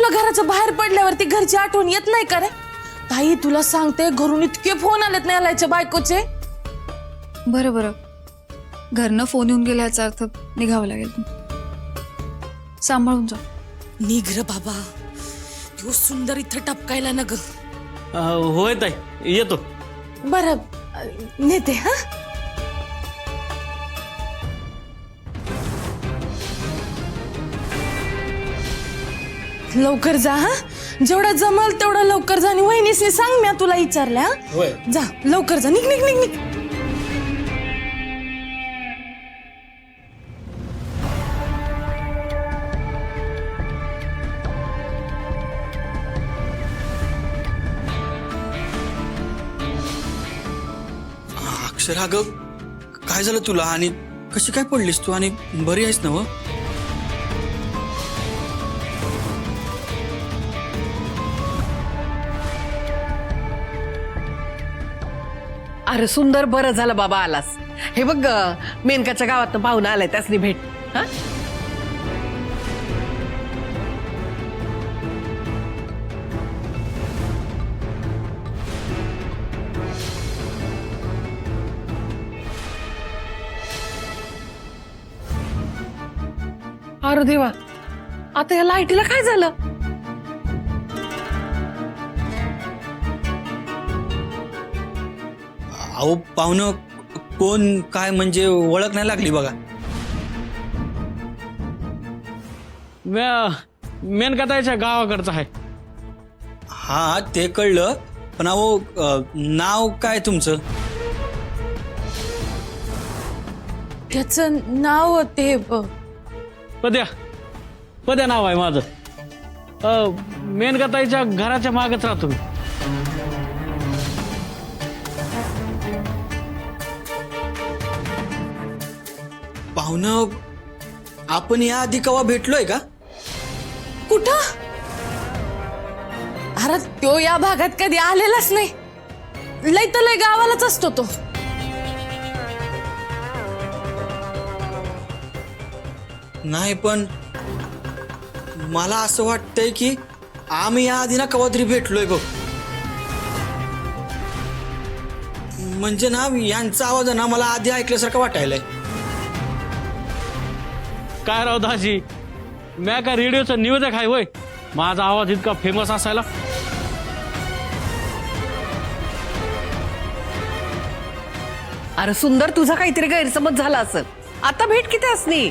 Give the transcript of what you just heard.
तुला घराच्या बाहेर पडल्यावरती घरची आठवण येत नाही का रे? ताई तुला सांगते घरून इतके फोन आलेत ना यालायच्या बायकोचे. बरं बरं, घरनं फोन येऊन गेला याचा अर्थ निघावं लागेल. सांभाळून जा. निघ रे बाबा, तो सुंदर इथं टपकायला न ग. होय ताई, येतो. बरं नेते हा. लवकर जा हा, जेवढा जमल तेवढा लवकर जा. आणि वहिनीसनी सांग मी तुला विचारल्या. होय. जा लवकर जा, निघ निघ निघ निघ. अक्षरा, अगं काय झालं तुला आणि कशी काय पडलीस तू? आणि बरी आहेस ना? व अरे सुंदर, बरं झालं बाबा आलास. हे बघ मेनकाच्या गावात पाहुणा आलाय, त्यासनी भेट. हा अरे देवा, आता या लाईटीला काय झालं? अहो पाहुणं कोण काय म्हणजे ओळख नाही लागली बघा. मेनकाताईच्या गावाकडचा आहे. हा ते कळलं, पण अहो नाव काय तुमचं? त्याचं नाव ते पद्या नाव आहे माझं. मेनकाताईच्या घराच्या मागच राहतो मी. पाहुणं आपण या आधी केव्हा भेटलोय का? कुठं? अरे तो या भागात कधी आलेलाच नाही. लय तर लय गावालाच असतो तो. नाही, पण मला असं वाटतंय की आम्ही या आधी ना केव्हा तरी भेटलोय बघ. म्हणजे ना यांचा आवाज ना मला आधी ऐकल्यासारखं वाटायलाय. काय राव दाजी, म्या का रेडिओचं निवेदक आहे होय माझा आवाज इतका फेमस असायला? अरे सुंदर, तुझा काहीतरी गैरसमज झाला असेल. आता भेट किती असनी.